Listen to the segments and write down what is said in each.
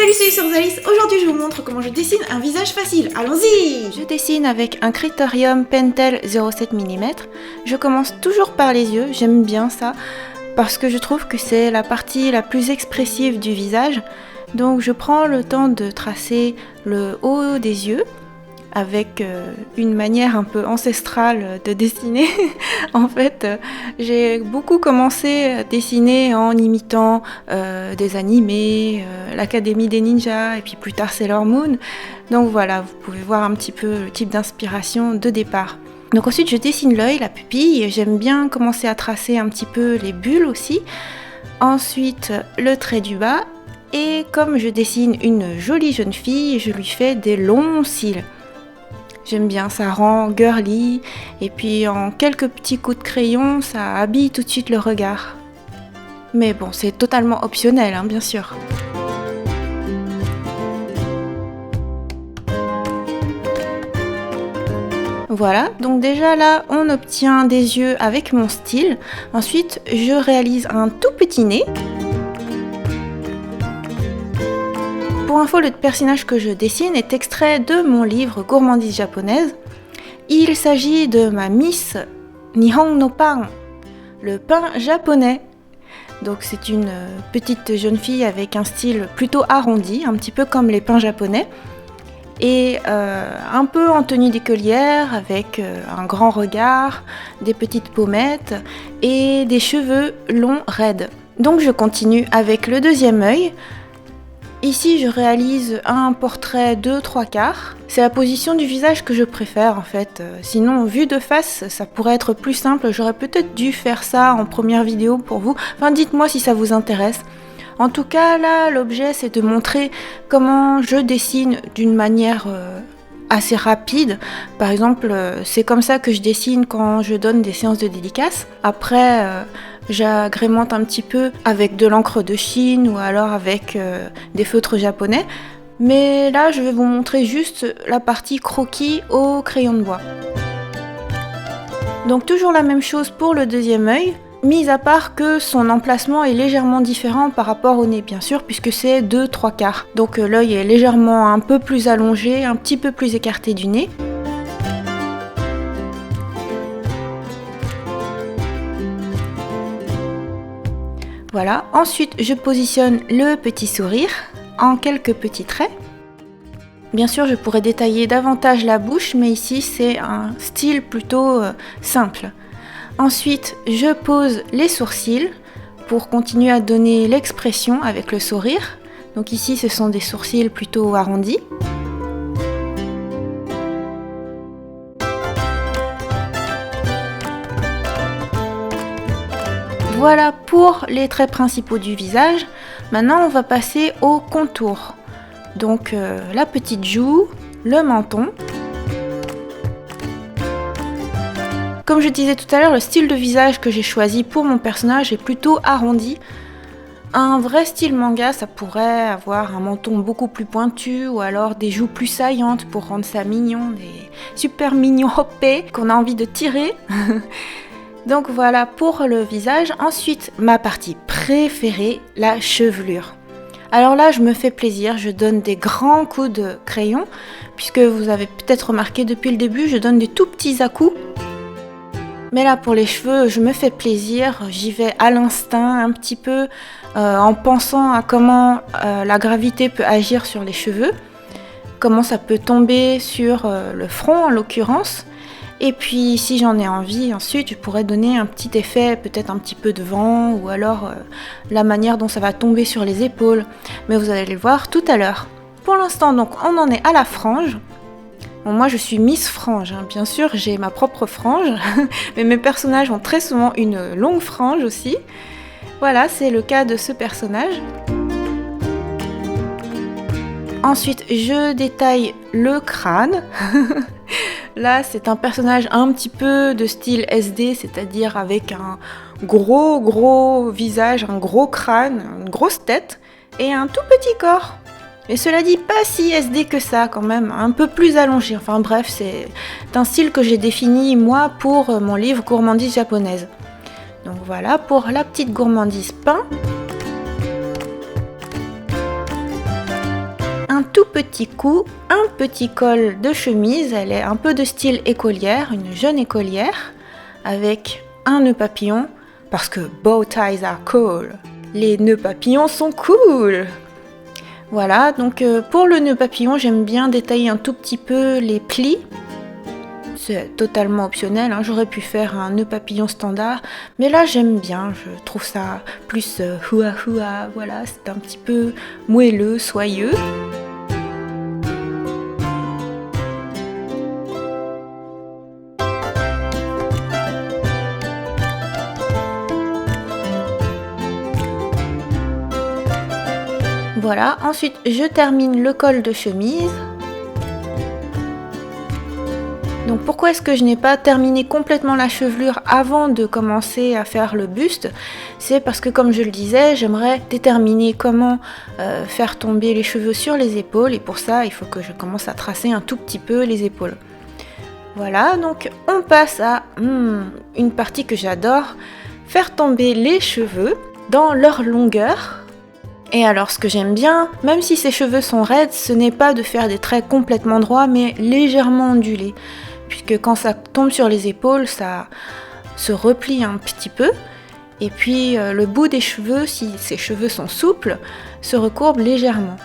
Salut, c'est Alice. Aujourd'hui, je vous montre comment je dessine un visage facile. Allons-y! Je dessine avec un Criterium Pentel 0,7 mm. Je commence toujours par les yeux, j'aime bien ça, parce que je trouve que c'est la partie la plus expressive du visage. Donc je prends le temps de tracer le haut des yeux, avec une manière un peu ancestrale de dessiner. En fait, j'ai beaucoup commencé à dessiner en imitant des animés, l'Académie des Ninjas et puis plus tard Sailor Moon. Donc voilà, vous pouvez voir un petit peu le type d'inspiration de départ. Donc ensuite je dessine l'œil, la pupille, j'aime bien commencer à tracer un petit peu les bulles aussi. Ensuite le trait du bas, et comme je dessine une jolie jeune fille, je lui fais des longs cils. J'aime bien, ça rend girly, et puis en quelques petits coups de crayon, ça habille tout de suite le regard. Mais bon, c'est totalement optionnel, hein, bien sûr. Voilà, donc déjà là, on obtient des yeux avec mon style. Ensuite, je réalise un tout petit nez. Pour info, le personnage que je dessine est extrait de mon livre Gourmandise japonaise. Il s'agit de ma Miss Nihon no Pan, le pain japonais. Donc c'est une petite jeune fille avec un style plutôt arrondi, un petit peu comme les pains japonais. Et un peu en tenue d'écolière, avec un grand regard, des petites pommettes et des cheveux longs raides. Donc je continue avec le deuxième œil. Ici, je réalise un portrait de 3/4. C'est la position du visage que je préfère en fait. Sinon, vu de face, ça pourrait être plus simple. J'aurais peut-être dû faire ça en première vidéo pour vous. Enfin, dites-moi si ça vous intéresse. En tout cas, là, l'objet, c'est de montrer comment je dessine d'une manière assez rapide. Par exemple, c'est comme ça que je dessine quand je donne des séances de dédicace. Après, j'agrémente un petit peu avec de l'encre de Chine ou alors avec des feutres japonais. Mais là, je vais vous montrer juste la partie croquis au crayon de bois. Donc toujours la même chose pour le deuxième œil, mis à part que son emplacement est légèrement différent par rapport au nez, bien sûr, puisque c'est de 3/4. Donc l'œil est légèrement un peu plus allongé, un petit peu plus écarté du nez. Voilà, ensuite je positionne le petit sourire en quelques petits traits. Bien sûr, je pourrais détailler davantage la bouche, mais ici c'est un style plutôt simple. Ensuite, je pose les sourcils pour continuer à donner l'expression avec le sourire. Donc ici, ce sont des sourcils plutôt arrondis. Voilà pour les traits principaux du visage. Maintenant, on va passer au contour. Donc la petite joue, le menton. Comme je disais tout à l'heure, le style de visage que j'ai choisi pour mon personnage est plutôt arrondi. Un vrai style manga, ça pourrait avoir un menton beaucoup plus pointu ou alors des joues plus saillantes pour rendre ça mignon, des super mignons hoppés qu'on a envie de tirer. Donc voilà pour le visage. Ensuite, ma partie préférée, la chevelure. Alors là, je me fais plaisir, je donne des grands coups de crayon, puisque vous avez peut-être remarqué depuis le début, je donne des tout petits à-coups. Mais là, pour les cheveux, je me fais plaisir, j'y vais à l'instinct un petit peu, en pensant à comment la gravité peut agir sur les cheveux, comment ça peut tomber sur le front en l'occurrence. Et puis si j'en ai envie, ensuite je pourrais donner un petit effet, peut-être un petit peu de vent, ou alors la manière dont ça va tomber sur les épaules. Mais vous allez le voir tout à l'heure. Pour l'instant, donc, on en est à la frange. Bon, moi je suis Miss Frange, hein. Bien sûr j'ai ma propre frange, mais mes personnages ont très souvent une longue frange aussi. Voilà, c'est le cas de ce personnage. Ensuite, je détaille le crâne. Là, c'est un personnage un petit peu de style SD, c'est-à-dire avec un gros visage, un gros crâne, une grosse tête et un tout petit corps. Et cela dit, pas si SD que ça quand même, un peu plus allongé. Enfin bref, c'est un style que j'ai défini moi pour mon livre Gourmandise japonaise. Donc voilà pour la petite gourmandise pain. un tout petit cou, un petit col de chemise, elle est un peu de style écolière, une jeune écolière, avec un nœud papillon, parce que bow ties are cool. Les nœuds papillons sont cool. Voilà, donc pour le nœud papillon, j'aime bien détailler un tout petit peu les plis. C'est totalement optionnel, hein. J'aurais pu faire un nœud papillon standard, mais là j'aime bien, je trouve ça plus hua hua, voilà, c'est un petit peu moelleux, soyeux. Voilà, ensuite je termine le col de chemise. Donc pourquoi est-ce que je n'ai pas terminé complètement la chevelure avant de commencer à faire le buste? C'est parce que comme je le disais, j'aimerais déterminer comment faire tomber les cheveux sur les épaules et pour ça il faut que je commence à tracer un tout petit peu les épaules. Voilà, donc on passe à une partie que j'adore, faire tomber les cheveux dans leur longueur. Et alors ce que j'aime bien, même si ces cheveux sont raides, ce n'est pas de faire des traits complètement droits mais légèrement ondulés. Puisque quand ça tombe sur les épaules, ça se replie un petit peu. Et puis le bout des cheveux, si ces cheveux sont souples, se recourbe légèrement.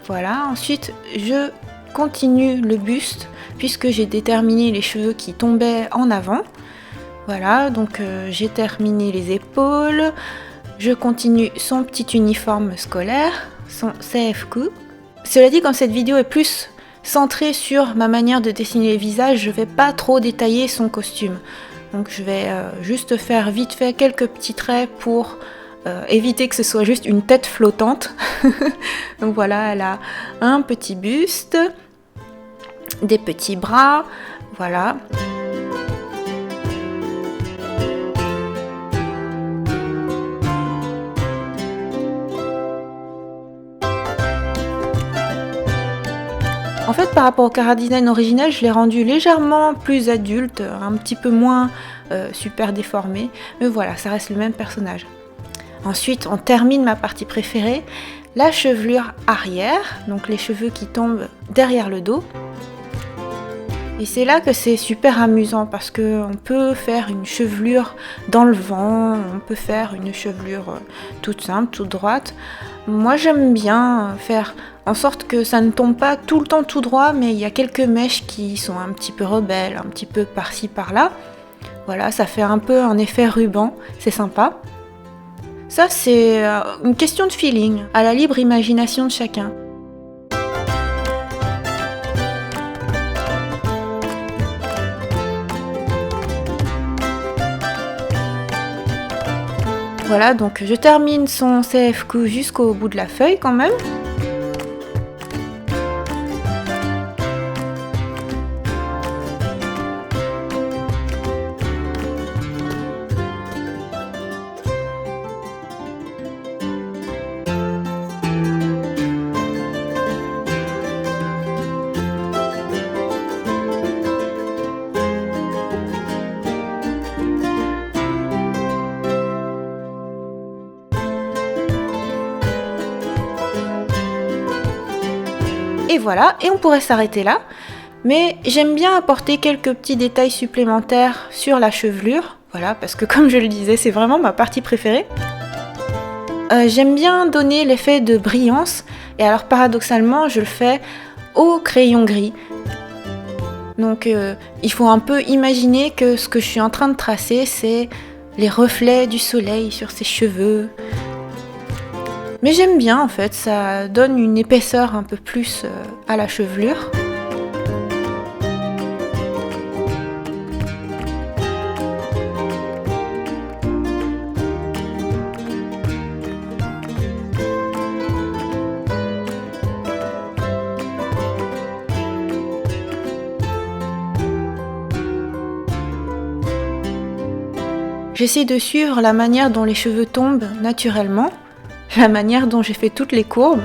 Voilà, ensuite je continue le buste, puisque j'ai déterminé les cheveux qui tombaient en avant. Voilà, donc j'ai terminé les épaules. Je continue son petit uniforme scolaire, son CFQ. Cela dit, comme cette vidéo est plus centrée sur ma manière de dessiner les visages, je ne vais pas trop détailler son costume. Donc je vais juste faire vite fait quelques petits traits pour éviter que ce soit juste une tête flottante. Donc voilà, elle a un petit buste, des petits bras, voilà. En fait, par rapport au Cara Design original, je l'ai rendu légèrement plus adulte, un petit peu moins super déformé. Mais voilà, ça reste le même personnage. Ensuite, on termine ma partie préférée, la chevelure arrière. Donc les cheveux qui tombent derrière le dos. Et c'est là que c'est super amusant parce qu'on peut faire une chevelure dans le vent, on peut faire une chevelure toute simple, toute droite. Moi j'aime bien faire en sorte que ça ne tombe pas tout le temps tout droit, mais il y a quelques mèches qui sont un petit peu rebelles, un petit peu par-ci par-là. Voilà, ça fait un peu un effet ruban, c'est sympa. Ça c'est une question de feeling, à la libre imagination de chacun. Voilà, donc je termine son CFQ jusqu'au bout de la feuille quand même. Et voilà, et on pourrait s'arrêter là, mais j'aime bien apporter quelques petits détails supplémentaires sur la chevelure, voilà, parce que comme je le disais, c'est vraiment ma partie préférée. J'aime bien donner l'effet de brillance, et alors paradoxalement, je le fais au crayon gris. Donc il faut un peu imaginer que ce que je suis en train de tracer, c'est les reflets du soleil sur ses cheveux. Mais j'aime bien en fait, ça donne une épaisseur un peu plus à la chevelure. J'essaie de suivre la manière dont les cheveux tombent naturellement. La manière dont j'ai fait toutes les courbes.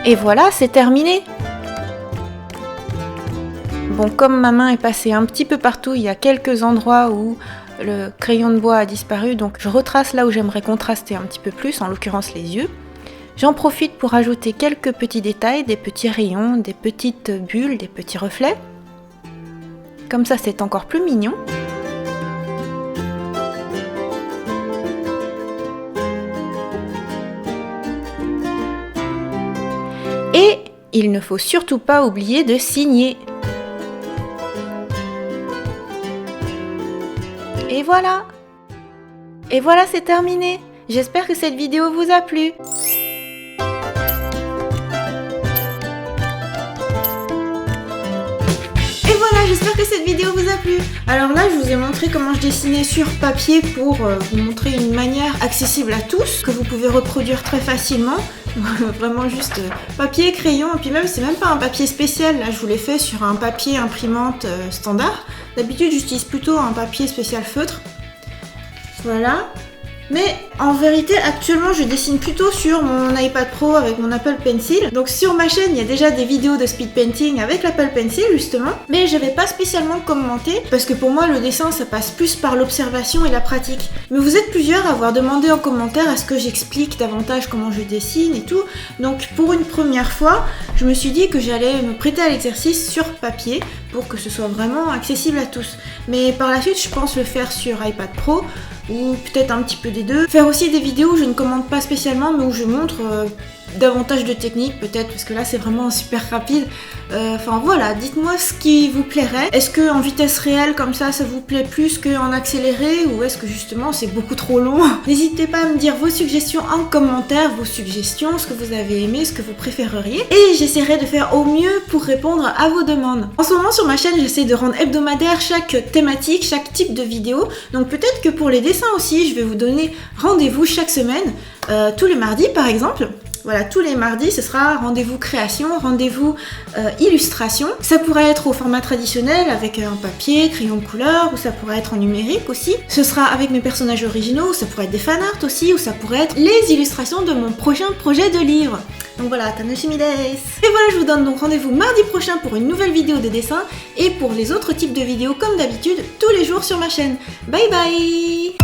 Et voilà, c'est terminé. Bon, comme ma main est passée un petit peu partout, il y a quelques endroits où Le crayon de bois a disparu, donc je retrace là où j'aimerais contraster un petit peu plus, en l'occurrence les yeux. J'en profite pour ajouter quelques petits détails, des petits rayons, des petites bulles, des petits reflets. Comme ça, c'est encore plus mignon. Et il ne faut surtout pas oublier de signer. Et voilà! Et voilà, c'est terminé! J'espère que cette vidéo vous a plu! Et voilà, j'espère que cette vidéo vous a plu. Alors là, je vous ai montré comment je dessinais sur papier pour vous montrer une manière accessible à tous, que vous pouvez reproduire très facilement. Vraiment juste papier, crayon, et puis même c'est même pas un papier spécial, là je vous l'ai fait sur un papier imprimante standard. D'habitude j'utilise plutôt un papier spécial feutre. Voilà. Mais en vérité, actuellement, je dessine plutôt sur mon iPad Pro avec mon Apple Pencil. Donc sur ma chaîne, il y a déjà des vidéos de speed painting avec l'Apple Pencil justement. Mais j'avais pas spécialement commenté parce que pour moi, le dessin, ça passe plus par l'observation et la pratique. Mais vous êtes plusieurs à avoir demandé en commentaire à ce que j'explique davantage comment je dessine et tout. Donc pour une première fois, je me suis dit que j'allais me prêter à l'exercice sur papier pour que ce soit vraiment accessible à tous. Mais par la suite, je pense le faire sur iPad Pro ou peut-être un petit peu des deux. Faire aussi des vidéos où je ne commente pas spécialement mais où je montre davantage de techniques peut-être parce que là c'est vraiment super rapide. Enfin voilà, dites-moi ce qui vous plairait. Est-ce que en vitesse réelle comme ça vous plaît plus qu'en accéléré ou est-ce que justement c'est beaucoup trop long? N'hésitez pas à me dire vos suggestions en commentaire, vos suggestions, ce que vous avez aimé, ce que vous préféreriez et j'essaierai de faire au mieux pour répondre à vos demandes. En ce moment sur ma chaîne j'essaie de rendre hebdomadaire chaque thématique, chaque type de vidéo, donc peut-être que pour les dessins aussi je vais vous donner rendez-vous chaque semaine, tous les mardis par exemple. Voilà, tous les mardis, ce sera rendez-vous création, rendez-vous illustration. Ça pourrait être au format traditionnel avec un papier, crayon de couleur, ou ça pourrait être en numérique aussi. Ce sera avec mes personnages originaux, ça pourrait être des fanarts aussi, ou ça pourrait être les illustrations de mon prochain projet de livre. Donc voilà, tanoshimi desu. Et voilà, je vous donne donc rendez-vous mardi prochain pour une nouvelle vidéo de dessin et pour les autres types de vidéos comme d'habitude tous les jours sur ma chaîne. Bye bye!